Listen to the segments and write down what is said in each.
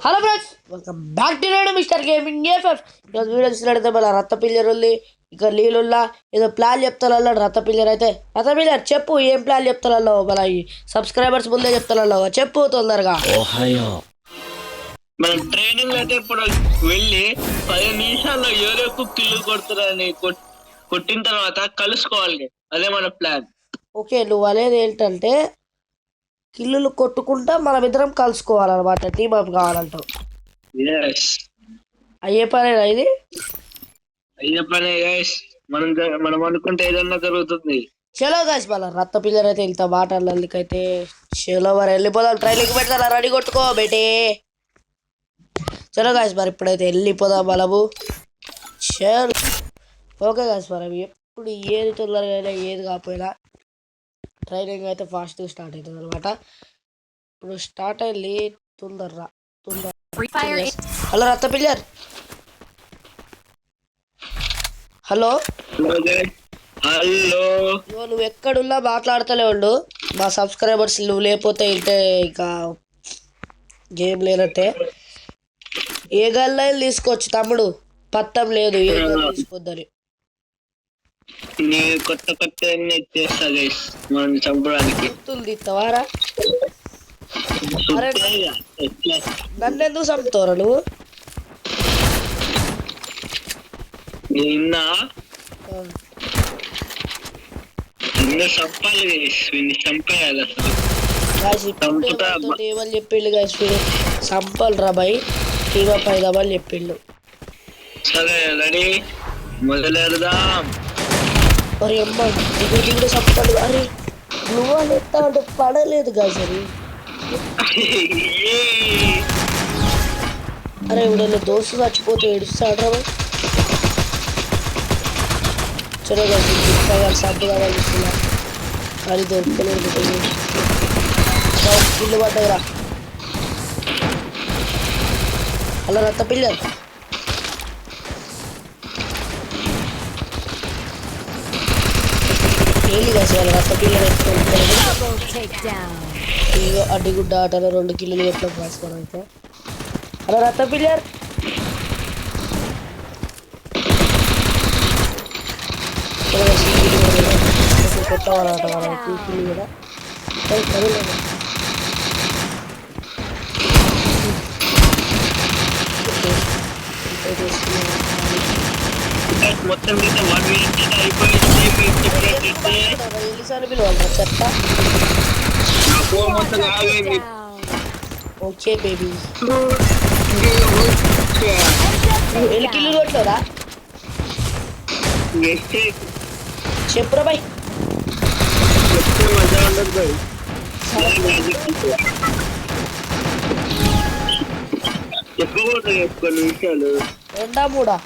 Hello friends, welcome back to radio mister gaming FF. ఈరోజు video చూసినట్టయితే మళ్ళీ రత్త pillar ఉంది, ఇక నీళ్ళుల్లా ఏదో ప్లాన్ చెప్తారల్లో రత్త పిల్లర్ అయితే. రత్త పిల్లర్ చెప్పు, ఏం ప్లాన్ చెప్తారల్లో మన ఈ సబ్స్క్రైబర్స్ ముందే చెప్తారల్లో చెప్పు తొందరగా. మనం ట్రైనింగ్ అయితే ఇప్పుడు వెళ్ళి 10 నిమిషాల్లో ఎవరెక్కు కిల్లు కొడుతున్నారని కొట్టిన తర్వాత కలుసుకోవాలి. అదే మన ప్లాన్. ఓకే, నువ్వు అనేది ఏంటంటే కిల్లులు కొట్టుకుంటా మనం ఇద్దరం కలుసుకోవాలన్నమాట, టీమ్ అప్ కావాలంటావు. అయ్యే పనేనా ఇది? అయ్యే పనే గైస్. మనం అనుకుంటే ఏదన్నా జరుగుతుంది. చలో గాయస్, మళ్ళీ రత్త పిల్లర్ అయితే ఇంత మాట్లాడలేకైతే చలో మరి వెళ్ళిపోదాం. ట్రైనింగ్ పెడతా, రెడీ కొట్టుకో బేటే. చలో గాయస్, మరి ఇప్పుడైతే వెళ్ళిపోదాం మనము. చలో ఓకే గాయస్, మరి ఎప్పుడు ఏది తొందరగా అయినా ఏది కాకపోయినా ట్రైనింగ్ అయితే ఫాస్ట్గా స్టార్ట్ అవుతుంది అనమాట. ఇప్పుడు స్టార్ట్ అయ్యి తొందరరా తొందర. హలో రత్త పిల్లర్, హలో. హలో, నువ్వు ఎక్కడున్నా మాట్లాడతలే ఉండు. మా సబ్స్క్రైబర్స్ నువ్వు లేకపోతే ఇంటే ఇంకా గేమ్ లేనట్టే. ఏ గల్లైలు తీసుకోవచ్చు తమ్ముడు, పత్తం లేదు ఏ గల్లు తీసుకోద్దని. నేను కొత్త చేస్తా గైస్ మనం చంపడానికి. గుర్తులు తీస్తావారా? నన్నెందుకు చంపుతావురా నువ్వు? నిన్న చంపాలి గైస్, చంపేయాలి అసలు. ఏమని చెప్పిండు గైస్, చంపాలి రా బాయ్, టీవా పైదామని చెప్పిండు. సరే రెడీ, మొదలెడదాం. మరి అమ్మ దిగుడు దిగుడు చంపాలి. అరే నువ్వు అని ఎత్తా అంటే పడలేదు గాయస్ అది. అరే ఇప్పుడు దోస్తు చచ్చిపోతే ఏడుస్తాడు రా. చలో గాయస్, సర్దు కావాలి ఇస్తున్నా కానీ దొరుకుతలేదు. ఇల్లు పడ్డదిరా. హలో రత్త పిల్లర్, ఏంటి కాసి వాళ్ళ రత్త పిల్లర్ ఇగో అడ్డిగుడ్డ ఆటలో 2 కిలోలు ఎట్లా రాసుకోవడం అయితే. హలో రత్త పిల్లర్, కొట్టవాలట వాళ్ళ కిల్లు కూడా. మొత్తం మీద 1 minute అయిపోయింది. ఎన్నిసార్లు పిలవాలి చెప్తా. ఓకే బేబీ, ఎన్ని కిల్లు కొట్టలేదా చెప్పురా బాయ్. మజా ఉండదు బాయ్. చెప్పకూడదు 10 నిమిషాలు, 2 3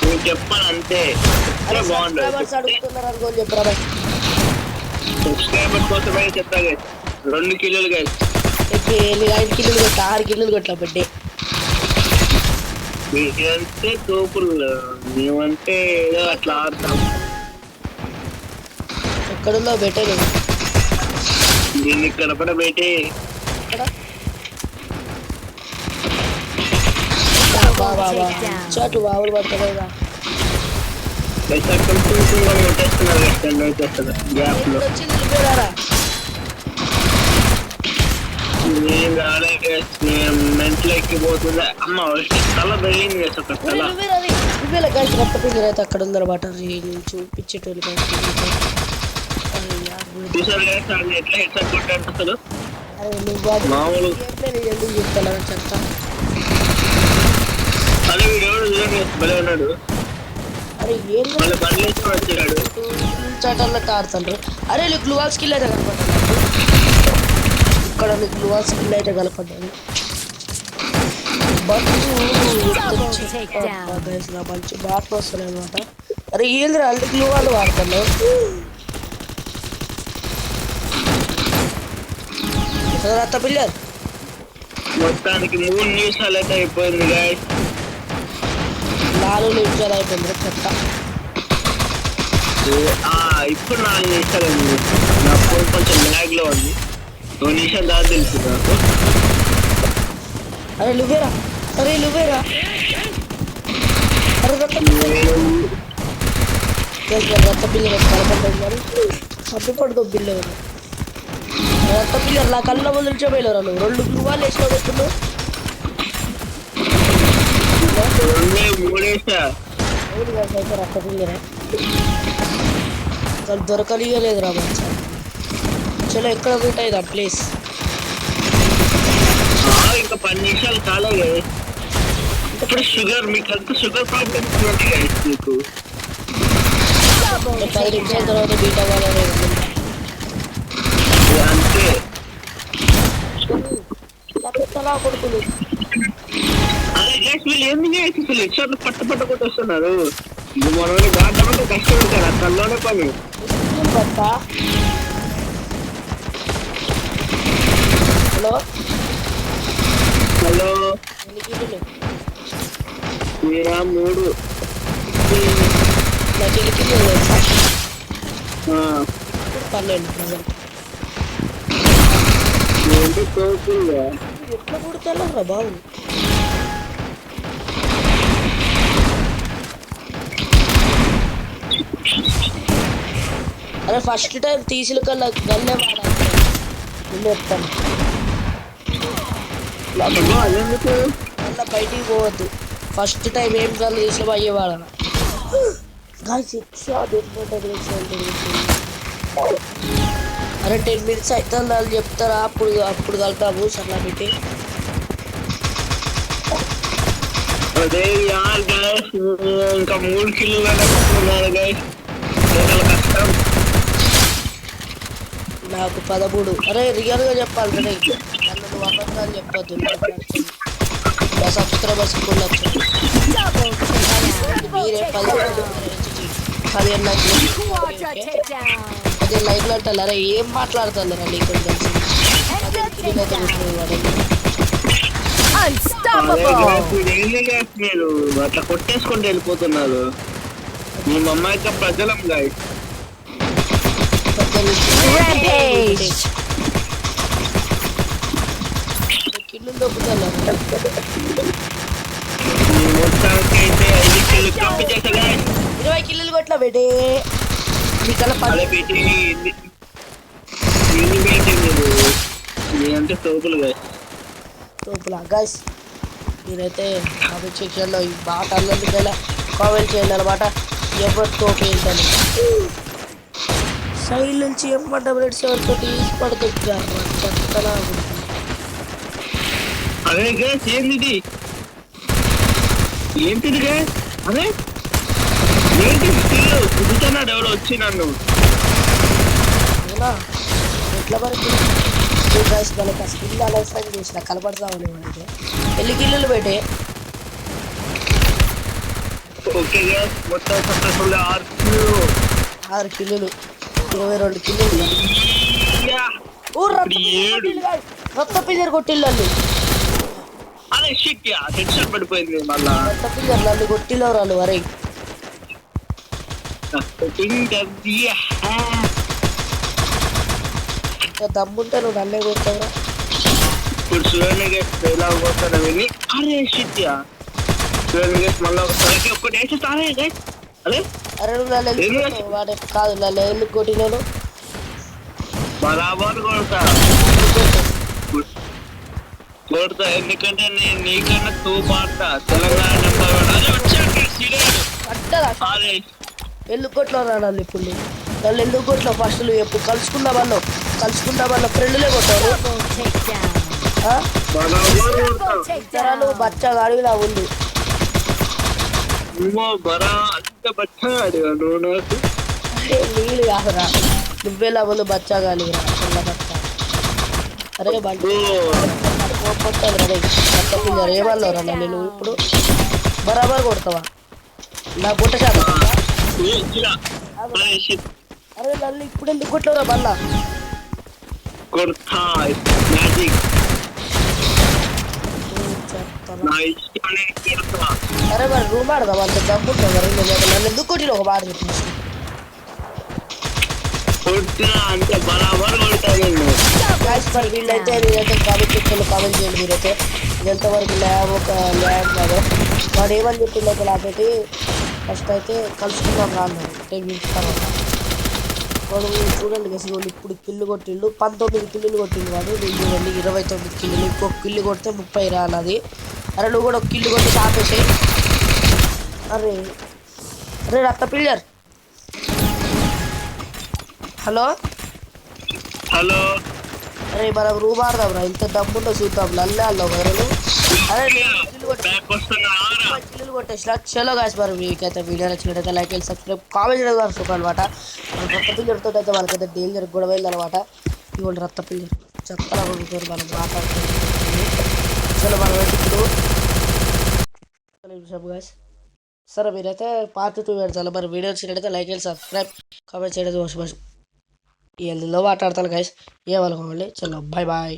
నేను చెప్పాను అంతే. సబ్స్క్రైబర్స్ అడుగుతున్నారు అనుకోని చెప్పురా బాయ్. సబ్స్క్రైబర్ కోసమే చెప్తా గైస్. 2 కిలోలు గైస్. 5 కిలోలు కొట్టా, 6 కిలోలు కొట్టా బడ్డే. మీకంటే తోపులు, మేమంటే ఏదో అట్లా ఆడతాం. ఎక్కడుందో బెటర్ దీన్ని కనపడబెట్టి చాటు బావులు పడతలేదా. గ్యాప్ లో మెంట్లో ఎక్కిపోతుంది. అమ్మ తల తగిలింది ఒక తల. రక్త పిల్లలు అయితే అక్కడ ఉందన్నమాట, చూపించేటోళ్ళు. చూసారు ఎట్లా హెడ్ షాట్ కొట్టాడు అసలు. మామూలు ఎందుకు చెప్తాను చెప్తా. అదే వీడియో చూడండి, భలే ఉన్నాడు. అరే ఏం బండి వచ్చాడు చటన్నట్టు ఆడుతుండ్రు. అరే నీకు గ్లూవాల్ స్కిల్ అయితే కనపడ్డాడు. ఇక్కడ నీకు గ్లూవాల్ స్కిల్ అయితే కనపడ్డాడు. మంచి బాగా వస్తున్నాయి అనమాట. అరే ఏంద్రా అంటే గ్లూవాల్ వాడుతున్నావు. రత్త పిల్లర్ మొత్తానికి 3 నిమిషాలు అయితే అయిపోయింది గాయస్. 4 నిమిషాలు అయిపోయింది చెత్త. ఇప్పుడు 4 నిమిషాలు అయింది. నా ఫోన్ కొంచెం ల్యాగ్ లో ఉంది. 2 నిమిషాలు దాకా తెలుసు నాకు. అరే నువ్వేరా అరే నువ్వేరా అరే రక్త పిల్లలు కలపడ్డాడు మరి చంపబడదు బిల్లు రక్త పిల్లలు నా కళ్ళ ముందు నిల్చోపోయలేరా నువ్వు 2 గువ్వాలు వేసిన పెట్టున్నావు అవును కదా అయితే రక్త పిల్లరా అసలు దొరకలేదురా మంచి చలో ఎక్కడ ఉంటాయి ఆ ప్లేస్ ఇంకా 10 నిమిషాలు కాలేదు ఇప్పుడు షుగర్ మీకు అంత షుగర్ ప్రాబ్లమ్ మీకు 10 నిమిషాల తర్వాత బీటా కాలేదు అంతే కొడుకులు అదే గైస్ వీళ్ళు ఎందుకు అసలు ఎక్స్ట్రా పట్ట కొట్టేస్తున్నారు మనల్ని దాంట్లో కష్టం కదా కల్లోనే పని హలో హలో మీరా 3 12 ఏంటి కోపుల్లా ఎట్లా కొడతారా బాబు అరే ఫస్ట్ టైం తీసిన కల్లా గల్లే వాడాలి మళ్ళీ బయటికి పోవద్దు ఫస్ట్ టైం ఏం కళ్ళు తీసినా అయ్యే వాడాలి అరే 10 minutes అయితే వాళ్ళు చెప్తారా అప్పుడు కలుపుతాము సర్లా పెట్టి అదే యార్ గైస్ ఇంకా 3 కిలోలు గైస్ కష్టం నాకు 13 అరే రియల్గా చెప్పాలి రే నన్ను నువ్వు అబద్ధాలు చెప్పొద్దు నా సబ్స్క్రైబర్స్ ఫుల్ వచ్చారు మీరే 15 లైక్లు అంటారు అరే ఏం మాట్లాడుతున్నారు నీకు మీరు అట్లా కొట్టేసుకుంటూ వెళ్ళిపోతున్నారు మేము అమ్మాయికి ప్రజలం గైస్ కిల్లు దొబ్బుతున్నారు మొత్తానికి అయితే 5 కిలో కంపించేసా గైస్ 20 కిలోలు కొట్లా బేటే మీకల్లా 10 అంటే తోపులు గైస్ తోపులా గైస్ మీరైతే కామెంట్ సెక్షన్లో ఈ బాట అన్నందుకైనా కామెంట్ చేయండి అనమాట ఎవరు తోపు ఏంటని సైడ్ నుంచి ఏమంట బ్రెడ్స్ ఎవరితో పడుతుంది చెత్తలా అదే గైస్ ఏంటిది గైస్ అదే ఏంటి స్కిల్ కుదుతున్నాడు ఎవడో వచ్చి నన్ను అవునా ఎట్లా వరకు గైస్ మనకి స్కిల్ అనవసరం చేసిన కనపడతామని అంటే ఎన్ని కిల్లులు పెట్టే ఓకే గైస్ మొత్తం సక్సెస్ఫుల్ 6 కిల్లులు 22 కిల్లులు రక్త పిల్లర్ కొట్టిల్లు అదే షిట్ యా హెడ్ షాట్ పడిపోయింది మళ్ళా రక్త పిల్లర్ నన్ను కొట్టిల్లో రాళ్ళు వరే దమ్ముంటే నువ్వు నన్నే కొడతావురా ఇప్పుడు చూడండి ఎలా పోతాను విని అరే షిట్ యా చూడండి మళ్ళీ ఒకసారి ఒక్కటి వేసేస్తానే అదే అరే నువ్వు నన్ను వాడే కాదు నన్ను ఎందుకు కొట్టినాను బరాబర్ కొడతా ఎందుకంటే నేను నీకన్నా తోపాడతా తెలంగాణ ఎందుకు కొట్లో రాను ఇప్పుడు నన్ను ఎందుకు కొట్లో ఫస్ట్ నువ్వు ఎప్పుడు కలుసుకున్నా వాళ్ళు ఫ్రెండ్లే కొట్టావు నువ్వు బచ్చగా అడిగినా ఉంది నీళ్ళు కాదురా నువ్వేలా ముందు బచ్చగా అడిగిరా అరే బండి ఏమన్నారా నేను ఇప్పుడు బరాబర్ కొడతావా నా గుట్ట శాతం అరే నన్ను ఇప్పుడు ఎందుకు కొట్టవురా మళ్ళా అరే మరి రూమ్ ఆడదా అంత దమ్ముంటావు మరి నన్ను ఎందుకు కొట్టిన ఒక మాట కొట్టినా అంటే బరాబర్ కొడతా గాయస్ మరి వీళ్ళైతే నేనైతే కామెంట్ సెక్షన్లో కామెంట్ చేయండి మీరైతే ఇది ఎంతవరకు ల్యాబ్ ఒక ల్యాబ్ కాదు వాడు ఏమని చెప్పిండైతే నాకైతే ఫస్ట్ అయితే కలుసుకుందాం రా అన్నాడు 10 minutes తర్వాత వాడు చూడండి గసి వాళ్ళు ఇప్పుడు కిల్లు కొట్టిండు 19 కిల్లులు కొట్టిండు వాడు వీళ్ళు చూడండి 29 కిల్లులు ఇంకొక కిల్లు కొడితే 30 రా అన్నది అరే నువ్వు కూడా ఒక కిల్లు కొట్టి ఆపేసాయి అరే అరే రక్త పిల్లర్ హలో హలో అరే మనం రూమ్ ఆడదాం రా ఇంత దమ్ముందో చూద్దాం లల్లే అల్లో వదలు అరే బ్యాక్ వస్తున్నా కిల్లులు కొట్టేసిన చలో గాయస్ మరి మీకైతే వీడియో నచ్చినట్టయితే లైక్ చేసి సబ్స్క్రైబ్ కామెంట్ చేయడం వరకు అనమాట రక్త పిల్లర్తో అయితే వాళ్ళకైతే డేంజర్ గొడవ అయిందనమాట ఇవ్వండి రక్త పిల్లర్ చెత్తలా కొడుకుతారు మనం మాట్లాడుతుంది చలో మనం ఇప్పుడు గాయస్ సరే మీరైతే పార్ట్ 2 పెడతాను మరి వీడియో వచ్చినట్టయితే లైక్ చేసి సబ్స్క్రైబ్ కామెంట్ చేయడం మర్చిపోయి ఈ మాట్లాడతాను గాయస్ ఏ వాళ్ళకోండి చలో బాయ్ బాయ్